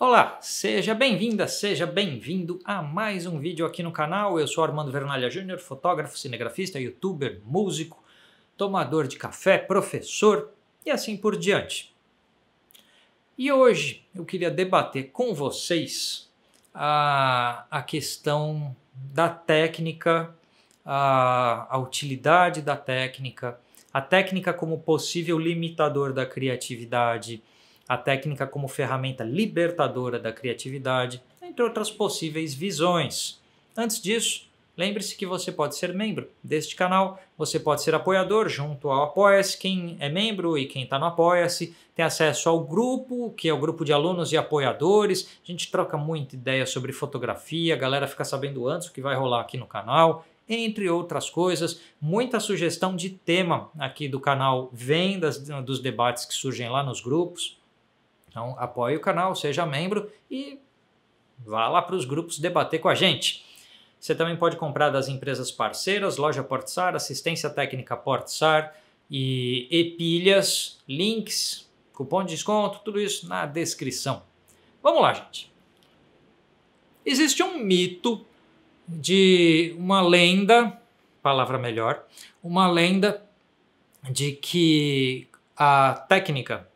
Olá, seja bem-vinda, seja bem-vindo a mais um vídeo aqui no canal. Eu sou Armando Vernalha Júnior, fotógrafo, cinegrafista, youtuber, músico, tomador de café, professor e assim por diante. E hoje eu queria debater com vocês a questão da técnica, a utilidade da técnica, a técnica como possível limitador da criatividade, a técnica como ferramenta libertadora da criatividade, entre outras possíveis visões. Antes disso, lembre-se que você pode ser membro deste canal, você pode ser apoiador junto ao Apoia-se. Quem é membro e quem está no Apoia-se tem acesso ao grupo, que é o grupo de alunos e apoiadores. A gente troca muita ideia sobre fotografia, a galera fica sabendo antes o que vai rolar aqui no canal, entre outras coisas. Muita sugestão de tema aqui do canal vem dos debates que surgem lá nos grupos. Então apoie o canal, seja membro e vá lá para os grupos debater com a gente. Você também pode comprar das empresas parceiras, Loja Portsar, Assistência Técnica Portsar e pilhas, links, cupom de desconto, tudo isso na descrição. Vamos lá, gente. Existe um mito de uma lenda, palavra melhor, uma lenda de que a técnica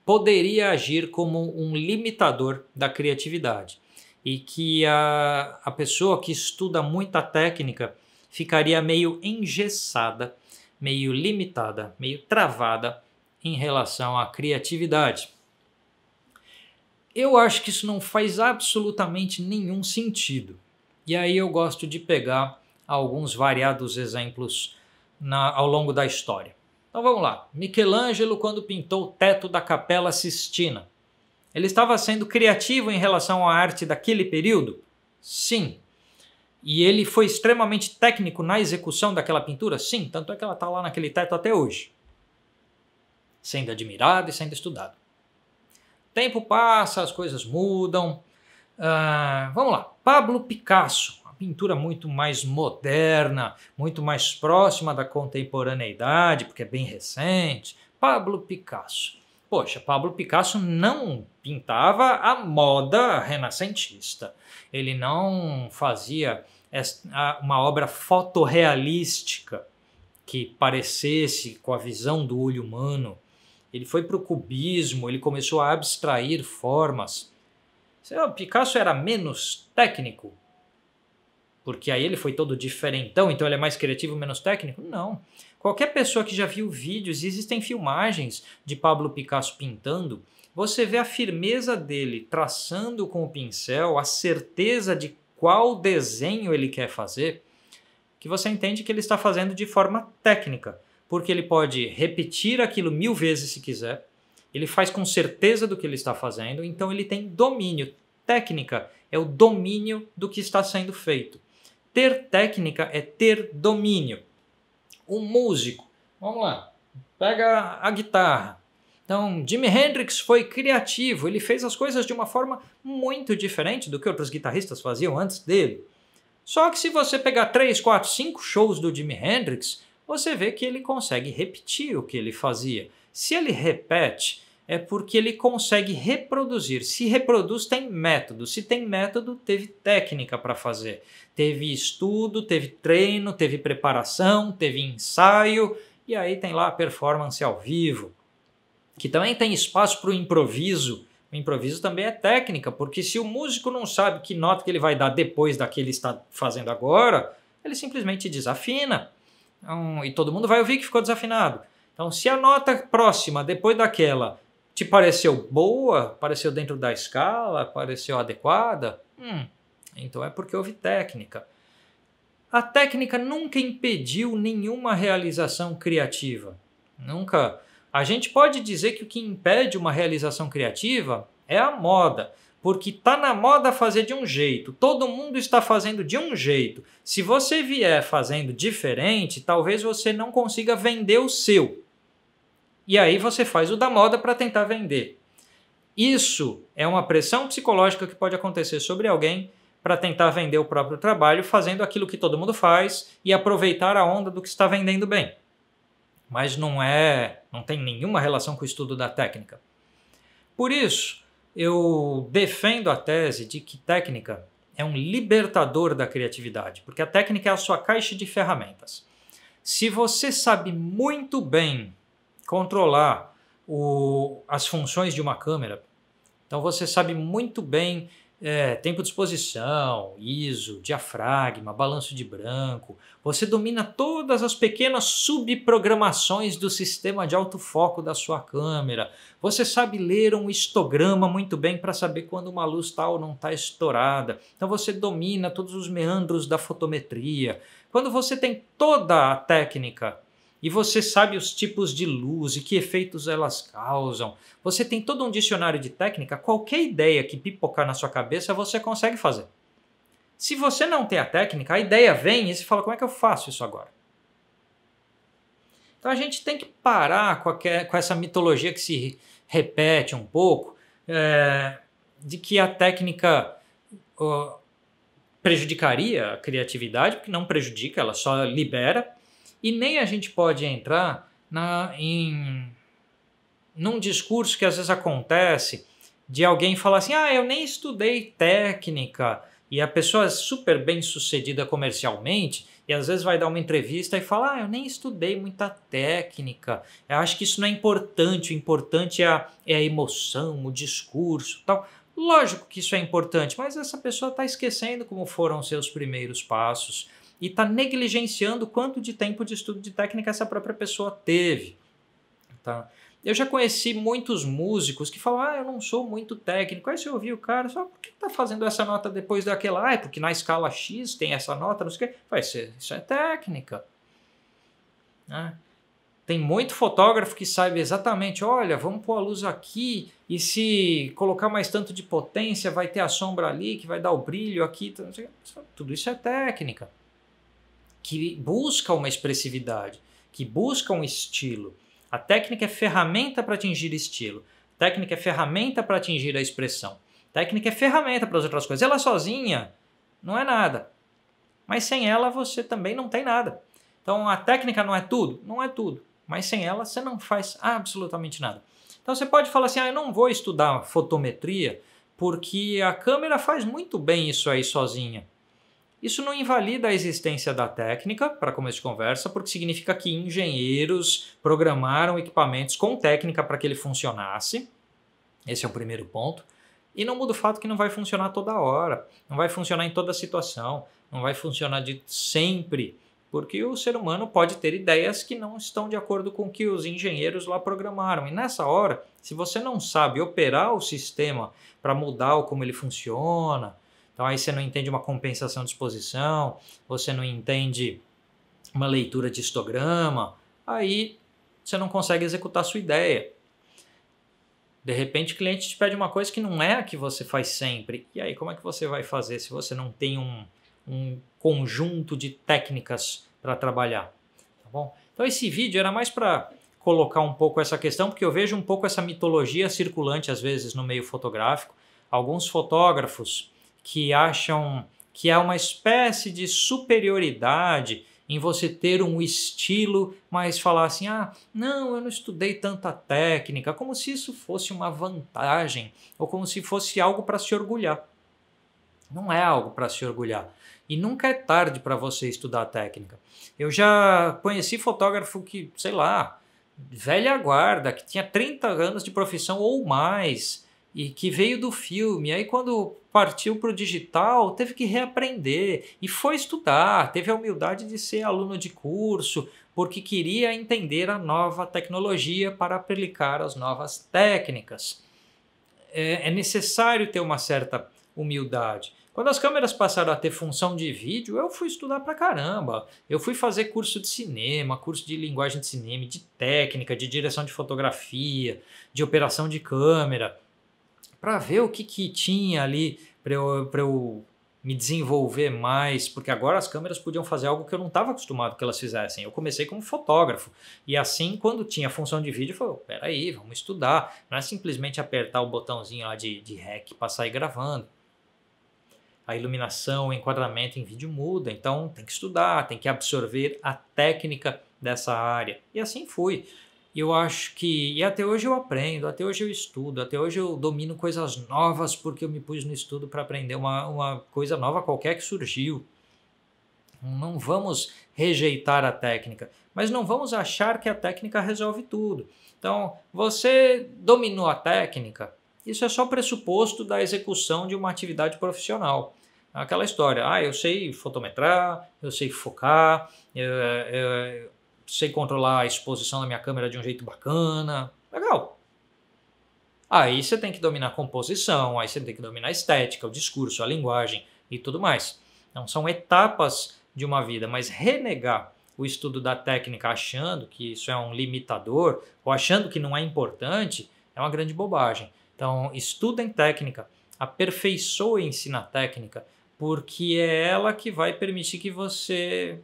poderia agir como um limitador da criatividade e que a pessoa que estuda muita técnica ficaria meio engessada, meio limitada, meio travada em relação à criatividade. Eu acho que isso não faz absolutamente nenhum sentido. E aí eu gosto de pegar alguns variados exemplos ao longo da história. Então vamos lá. Michelangelo, quando pintou o teto da Capela Sistina, ele estava sendo criativo em relação à arte daquele período? Sim. E ele foi extremamente técnico na execução daquela pintura? Sim. Tanto é que ela está lá naquele teto até hoje, sendo admirado e sendo estudado. Tempo passa, as coisas mudam. Vamos lá. Pablo Picasso. Pintura muito mais moderna, muito mais próxima da contemporaneidade, porque é bem recente. Pablo Picasso. Poxa, Pablo Picasso não pintava a moda renascentista. Ele não fazia uma obra fotorrealística que parecesse com a visão do olho humano. Ele foi para o cubismo, ele começou a abstrair formas. Picasso era menos técnico? Porque aí ele foi todo diferentão, então ele é mais criativo, menos técnico? Não. Qualquer pessoa que já viu vídeos, e existem filmagens de Pablo Picasso pintando, você vê a firmeza dele traçando com o pincel, a certeza de qual desenho ele quer fazer, que você entende que ele está fazendo de forma técnica, porque ele pode repetir aquilo 1000 vezes se quiser, ele faz com certeza do que ele está fazendo, então ele tem domínio. Técnica é o domínio do que está sendo feito. Ter técnica é ter domínio. Um músico, vamos lá, pega a guitarra. Então, Jimi Hendrix foi criativo, ele fez as coisas de uma forma muito diferente do que outros guitarristas faziam antes dele. Só que se você pegar 3, 4, 5 shows do Jimi Hendrix, você vê que ele consegue repetir o que ele fazia. Se ele repete, é porque ele consegue reproduzir. Se reproduz, tem método. Se tem método, teve técnica para fazer. Teve estudo, teve treino, teve preparação, teve ensaio, e aí tem lá a performance ao vivo, que também tem espaço para o improviso. O improviso também é técnica, porque se o músico não sabe que nota que ele vai dar depois da que ele está fazendo agora, ele simplesmente desafina. Então, e todo mundo vai ouvir que ficou desafinado. Então, se a nota próxima, depois daquela, te pareceu boa, pareceu dentro da escala, pareceu adequada, então é porque houve técnica. A técnica nunca impediu nenhuma realização criativa. Nunca. A gente pode dizer que o que impede uma realização criativa é a moda, porque está na moda fazer de um jeito, todo mundo está fazendo de um jeito. Se você vier fazendo diferente, talvez você não consiga vender o seu. E aí você faz o da moda para tentar vender. Isso é uma pressão psicológica que pode acontecer sobre alguém para tentar vender o próprio trabalho fazendo aquilo que todo mundo faz e aproveitar a onda do que está vendendo bem. Mas não tem nenhuma relação com o estudo da técnica. Por isso, eu defendo a tese de que técnica é um libertador da criatividade, porque a técnica é a sua caixa de ferramentas. Se você sabe muito bem controlar as funções de uma câmera, então você sabe muito bem tempo de exposição, ISO, diafragma, balanço de branco. Você domina todas as pequenas subprogramações do sistema de autofoco da sua câmera. Você sabe ler um histograma muito bem para saber quando uma luz está ou não está estourada. Então você domina todos os meandros da fotometria. Quando você tem toda a técnica e você sabe os tipos de luz e que efeitos elas causam, você tem todo um dicionário de técnica, qualquer ideia que pipocar na sua cabeça você consegue fazer. Se você não tem a técnica, a ideia vem e você fala, como é que eu faço isso agora? Então a gente tem que parar com essa mitologia que se repete um pouco, de que a técnica prejudicaria a criatividade, porque não prejudica, ela só libera. E nem a gente pode entrar num discurso que às vezes acontece de alguém falar assim, eu nem estudei técnica, e a pessoa é super bem sucedida comercialmente, e às vezes vai dar uma entrevista e fala, eu nem estudei muita técnica, eu acho que isso não é importante, o importante é a emoção, o discurso, tal. Lógico que isso é importante, mas essa pessoa está esquecendo como foram os seus primeiros passos, e está negligenciando quanto de tempo de estudo de técnica essa própria pessoa teve. Tá? Eu já conheci muitos músicos que falam, eu não sou muito técnico. Aí você ouviu o cara, só por que está fazendo essa nota depois daquela? É porque na escala X tem essa nota, não sei o quê. Isso é técnica. Né? Tem muito fotógrafo que sabe exatamente, olha, vamos pôr a luz aqui e se colocar mais tanto de potência vai ter a sombra ali que vai dar o brilho aqui. Tudo isso é técnica. Que busca uma expressividade, que busca um estilo. A técnica é ferramenta para atingir estilo. A técnica é ferramenta para atingir a expressão. A técnica é ferramenta para as outras coisas. Ela sozinha não é nada. Mas sem ela você também não tem nada. Então a técnica não é tudo? Não é tudo. Mas sem ela você não faz absolutamente nada. Então você pode falar assim, eu não vou estudar fotometria porque a câmera faz muito bem isso aí sozinha. Isso não invalida a existência da técnica, para começo de conversa, porque significa que engenheiros programaram equipamentos com técnica para que ele funcionasse. Esse é o primeiro ponto. E não muda o fato que não vai funcionar toda hora, não vai funcionar em toda situação, não vai funcionar de sempre, porque o ser humano pode ter ideias que não estão de acordo com o que os engenheiros lá programaram. E nessa hora, se você não sabe operar o sistema para mudar como ele funciona, então aí você não entende uma compensação de exposição, você não entende uma leitura de histograma, aí você não consegue executar a sua ideia. De repente o cliente te pede uma coisa que não é a que você faz sempre. E aí como é que você vai fazer se você não tem um conjunto de técnicas para trabalhar? Tá bom? Então esse vídeo era mais para colocar um pouco essa questão, porque eu vejo um pouco essa mitologia circulante às vezes no meio fotográfico. Alguns fotógrafos que acham que há uma espécie de superioridade em você ter um estilo, mas falar assim, não, eu não estudei tanta técnica, como se isso fosse uma vantagem, ou como se fosse algo para se orgulhar. Não é algo para se orgulhar. E nunca é tarde para você estudar técnica. Eu já conheci fotógrafo que, sei lá, velha guarda, que tinha 30 anos de profissão ou mais, e que veio do filme, aí quando partiu para o digital teve que reaprender e foi estudar, teve a humildade de ser aluno de curso porque queria entender a nova tecnologia para aplicar as novas técnicas. É necessário ter uma certa humildade. Quando as câmeras passaram a ter função de vídeo, eu fui estudar pra caramba. Eu fui fazer curso de cinema, curso de linguagem de cinema, de técnica, de direção de fotografia, de operação de câmera, para ver o que tinha ali para eu me desenvolver mais, porque agora as câmeras podiam fazer algo que eu não estava acostumado que elas fizessem. Eu comecei como fotógrafo e assim, quando tinha função de vídeo, eu falei, peraí, vamos estudar. Não é simplesmente apertar o botãozinho lá de REC para sair gravando. A iluminação, o enquadramento em vídeo muda, então tem que estudar, tem que absorver a técnica dessa área. E assim fui. eu acho que, e até hoje eu aprendo, até hoje eu estudo, até hoje eu domino coisas novas porque eu me pus no estudo para aprender uma coisa nova qualquer que surgiu. Não vamos rejeitar a técnica, mas não vamos achar que a técnica resolve tudo. Então, você dominou a técnica, isso é só pressuposto da execução de uma atividade profissional. Aquela história, eu sei fotometrar, eu sei focar, eu sei controlar a exposição da minha câmera de um jeito bacana. Legal. Aí você tem que dominar a composição, aí você tem que dominar a estética, o discurso, a linguagem e tudo mais. Então, são etapas de uma vida, mas renegar o estudo da técnica achando que isso é um limitador ou achando que não é importante é uma grande bobagem. Então, estudem técnica, aperfeiçoem-se na técnica, porque é ela que vai permitir que você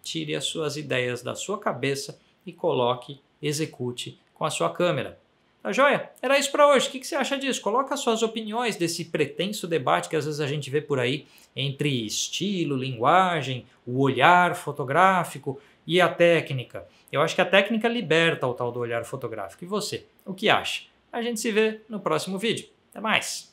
tire as suas ideias da sua cabeça e coloque, execute com a sua câmera. Tá joia? Era isso para hoje. O que você acha disso? Coloca as suas opiniões desse pretenso debate que às vezes a gente vê por aí entre estilo, linguagem, o olhar fotográfico e a técnica. Eu acho que a técnica liberta o tal do olhar fotográfico. E você? O que acha? A gente se vê no próximo vídeo. Até mais!